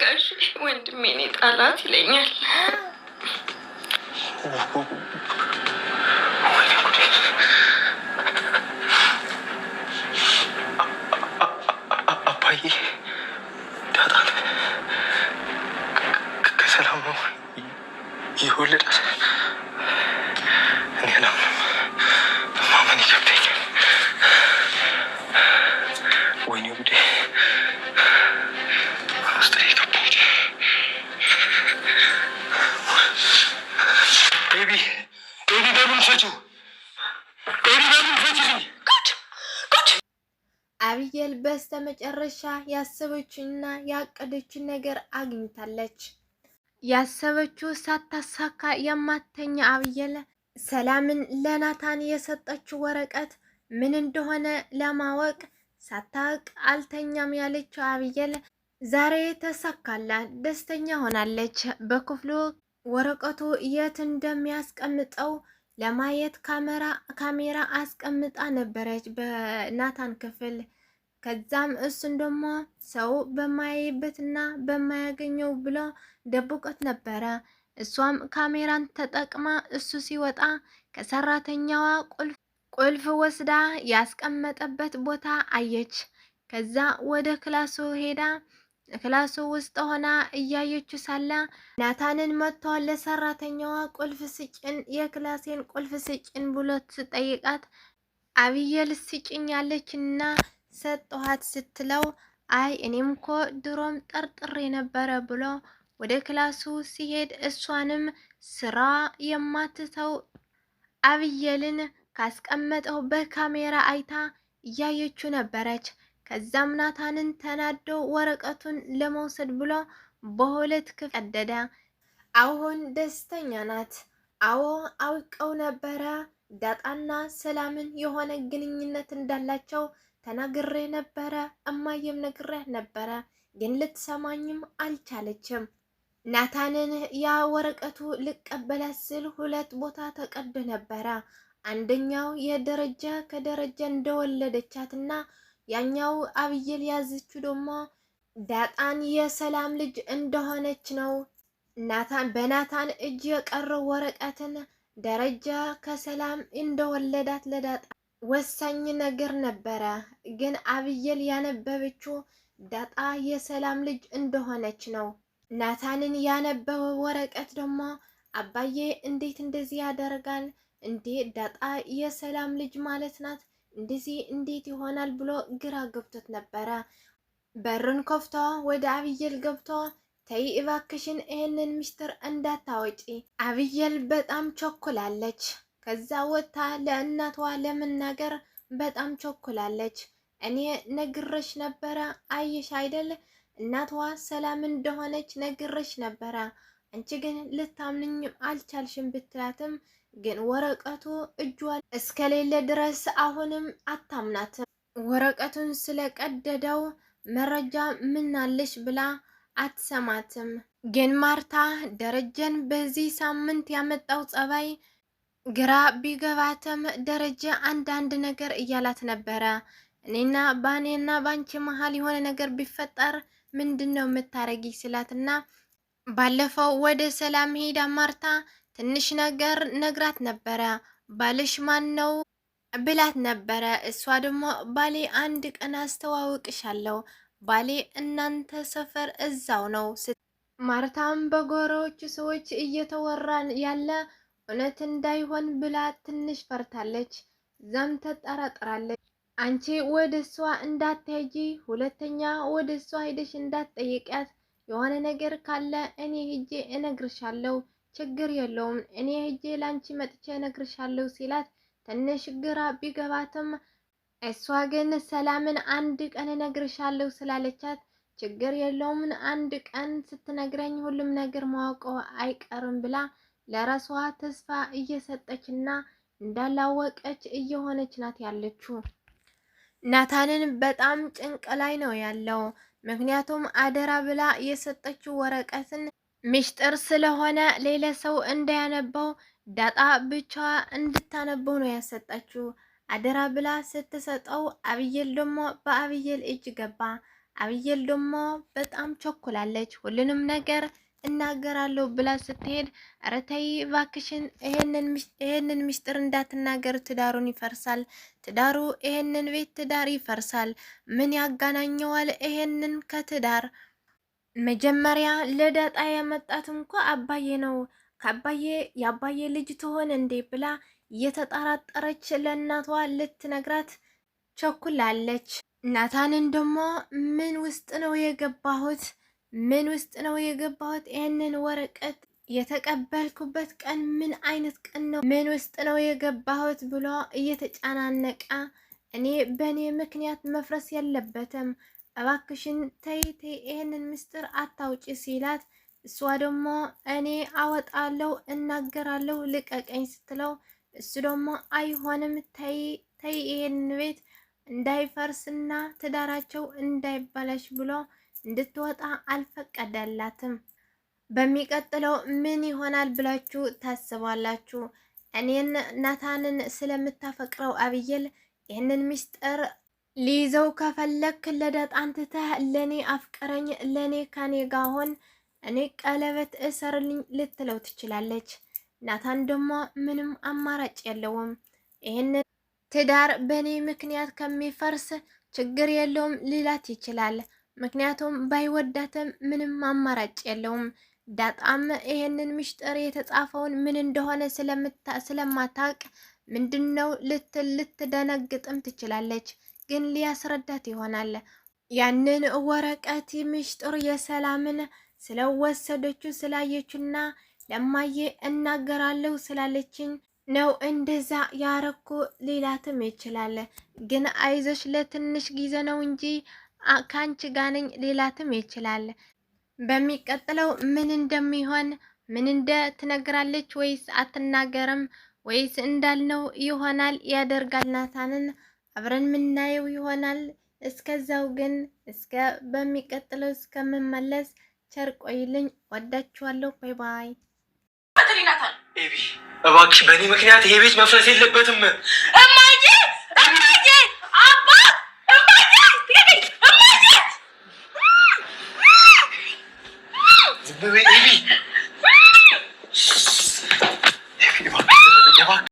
ጋሽ ወንድሜ እኔ ጣላት ይለኛል። አባዬ ዳጣን ከሰላም ነው የወለዳት? እኔ አላምንም፣ ማመን ይከብደኛል። ወይኔ ጉዴ! ውስጥ ላይ ገባሁት። ቤቢ በሩን ፈቺው! ቤቢ በሩን ፈቺልኝ! አብየል በስተመጨረሻ ያሰበችውና ያቀደችው ነገር አግኝታለች። ያሰበችው ሳታሳካ የማተኛ አብየል ሰላምን ለናታን የሰጠችው ወረቀት ምን እንደሆነ ለማወቅ ሳታውቅ አልተኛም ያለችው አብየል ዛሬ ተሳካላት፣ ደስተኛ ሆናለች። በክፍሉ ወረቀቱ የት እንደሚያስቀምጠው ለማየት ካሜራ አስቀምጣ ነበረች በናታን ክፍል። ከዛም እሱን ደግሞ ሰው በማያይበትና በማያገኘው ብሎ ደብቆት ነበረ። እሷም ካሜራን ተጠቅማ እሱ ሲወጣ ከሰራተኛዋ ቁልፍ ወስዳ ያስቀመጠበት ቦታ አየች። ከዛ ወደ ክላሱ ሄዳ ክላሱ ውስጥ ሆና እያየችው ሳለ ናታንን መጥቶ ለሰራተኛዋ ቁልፍ ስጭን፣ የክላሴን ቁልፍ ስጭን ብሎ ስጠይቃት አብየል ስጭኝ ያለችና ሰጠኋት ስትለው አይ እኔም እኮ ድሮም ጠርጥሬ ነበረ ብሎ ወደ ክላሱ ሲሄድ እሷንም ስራ የማትተው አብየልን ካስቀመጠው በካሜራ አይታ እያየችው ነበረች። ከዛም ናታንን ተናዶ ወረቀቱን ለመውሰድ ብሎ በሁለት ክፍል ቀደደ። አሁን ደስተኛ ናት። አዎ አውቀው ነበረ ዳጣና ሰላምን የሆነ ግንኙነት እንዳላቸው ተናግሬ ነበረ፣ እማየም ነግሬ ነበረ፣ ግን ልትሰማኝም አልቻለችም። ናታንን ያ ወረቀቱ ልቀበላት ስል ሁለት ቦታ ተቀዶ ነበረ። አንደኛው የደረጃ ከደረጃ እንደወለደቻትና ያኛው አብየል ያዘችው ደግሞ ዳጣን የሰላም ልጅ እንደሆነች ነው። በናታን እጅ የቀረው ወረቀትን ደረጃ ከሰላም እንደወለዳት ለዳጣ ወሳኝ ነገር ነበረ። ግን አብየል ያነበበችው ዳጣ የሰላም ልጅ እንደሆነች ነው። ናታንን ያነበበው ወረቀት ደግሞ አባዬ እንዴት እንደዚህ ያደርጋል እንዴ? ዳጣ የሰላም ልጅ ማለት ናት፣ እንደዚህ እንዴት ይሆናል ብሎ ግራ ገብቶት ነበረ። በሩን ከፍቶ ወደ አብየል ገብቶ ተይ እባክሽን ይህንን ሚስጥር እንዳታወጪ። አብየል በጣም ቸኩላለች። ከዛ ወጥታ ለእናቷ ለመናገር በጣም ቸኩላለች። እኔ ነግረሽ ነበረ፣ አየሽ አይደል እናቷ ሰላም እንደሆነች ነግረሽ ነበረ፣ አንቺ ግን ልታምንኝም አልቻልሽም ብትላትም ግን ወረቀቱ እጇ እስከሌለ ድረስ አሁንም አታምናትም። ወረቀቱን ስለቀደደው መረጃ ምናለሽ ብላ አትሰማትም። ግን ማርታ ደረጀን በዚህ ሳምንት ያመጣው ጸባይ ግራ ቢገባትም ደረጀ አንዳንድ ነገር እያላት ነበረ። እኔና ባንቺ መሀል የሆነ ነገር ቢፈጠር ምንድነው የምታረጊ ስላትና ባለፈው ወደ ሰላም ሄዳ ማርታ ትንሽ ነገር ነግራት ነበረ። ባልሽ ማን ነው ብላት ነበረ። እሷ ደግሞ ባሌ አንድ ቀን አስተዋውቅሻለሁ፣ ባሌ እናንተ ሰፈር እዛው ነው። ማርታም በጎረዎቹ ሰዎች እየተወራን ያለ እውነት እንዳይሆን ብላ ትንሽ ፈርታለች። ዛም ተጠራጥራለች። አንቺ ወደ እሷ እንዳትሄጂ፣ ሁለተኛ ወደ እሷ ሄደሽ እንዳትጠይቂያት፣ የሆነ ነገር ካለ እኔ ሄጄ እነግርሻለሁ፣ ችግር የለውም እኔ ሄጄ ላንቺ መጥቼ እነግርሻለሁ ሲላት ትንሽ ግራ ቢገባትም እሷ ግን ሰላምን አንድ ቀን እነግርሻለሁ ስላለቻት ችግር የለውም አንድ ቀን ስትነግረኝ ሁሉም ነገር ማወቀው አይቀርም ብላ ለራሷ ተስፋ እየሰጠችና እንዳላወቀች እየሆነች ናት ያለችው። ናታንን በጣም ጭንቅ ላይ ነው ያለው። ምክንያቱም አደራ ብላ የሰጠችው ወረቀትን ሚስጥር ስለሆነ ሌላ ሰው እንዳያነበው ዳጣ ብቻዋ እንድታነበው ነው ያሰጣችው። አደራ ብላ ስትሰጠው አብየል ደግሞ በአብየል እጅ ገባ። አብየል ደግሞ በጣም ቸኩላለች። ሁሉንም ነገር እናገራለሁ ብላ ስትሄድ ኧረ ተይ እባክሽን ይሄንን ሚስጥር እንዳትናገር፣ ትዳሩን ይፈርሳል፣ ትዳሩ ይሄንን ቤት ትዳር ይፈርሳል። ምን ያጋናኘዋል ይሄንን ከትዳር? መጀመሪያ ለዳጣ ያመጣት እንኳ አባዬ ነው። ከአባዬ የአባዬ ልጅ ትሆን እንዴ ብላ እየተጠራጠረች ለእናቷ ልትነግራት ቸኩላለች። ናታንን ደግሞ ምን ውስጥ ነው የገባሁት? ምን ውስጥ ነው የገባሁት? ይህንን ወረቀት የተቀበልኩበት ቀን ምን አይነት ቀን ነው? ምን ውስጥ ነው የገባሁት ብሎ እየተጨናነቀ እኔ በእኔ ምክንያት መፍረስ የለበትም እባክሽን ተይ ተይ ይህንን ምስጢር አታውጪ ሲላት፣ እሷ ደግሞ እኔ አወጣለሁ እናገራለሁ ልቀቀኝ ስትለው፣ እሱ ደግሞ አይሆንም ተይ ተይ ይህንን ቤት እንዳይፈርስና ትዳራቸው እንዳይባላሽ ብሎ እንድትወጣ አልፈቀደላትም። በሚቀጥለው ምን ይሆናል ብላችሁ ታስባላችሁ? እኔን ናታንን ስለምታፈቅረው አብየል ይህንን ምስጢር ሊይዘው ከፈለክ ለዳጣን ትተህ ለኔ አፍቀረኝ፣ ለኔ ከኔ ጋር ሆን፣ እኔ ቀለበት እሰርልኝ ልትለው ትችላለች። ናታን ደግሞ ምንም አማራጭ የለውም። ይህንን ትዳር በእኔ ምክንያት ከሚፈርስ ችግር የለውም ሊላት ይችላል። ምክንያቱም ባይወዳትም ምንም አማራጭ የለውም። ዳጣም ይሄንን ምስጢር የተጻፈውን ምን እንደሆነ ስለማታውቅ ምንድነው ልትደነግጥም ትችላለች። ግን ሊያስረዳት ይሆናል። ያንን ወረቀት ምስጢር የሰላምን ስለወሰደችው ስላየችና ለማየ እናገራለሁ ስላለችኝ ነው እንደዛ ያረኩ ሊላትም ይችላል። ግን አይዞሽ ለትንሽ ጊዜ ነው እንጂ ካንቺ ጋር ነኝ ሊላትም ይችላል። በሚቀጥለው ምን እንደሚሆን ምን ትነግራለች ወይስ አትናገርም ወይስ እንዳልነው ይሆናል ያደርጋል ናታንን አብረን ምናየው ይሆናል። እስከዛው ግን በሚቀጥለው እስከምመለስ ቸር ቆይልኝ። ወዳችኋለሁ። ባይ ባይ። ኤቢ እባክሽ በእኔ ምክንያት ይሄ ቤት መፍረስ የለበትም። እማዬ እማዬ አባ እማዬ ዝም በይ ኤቢ።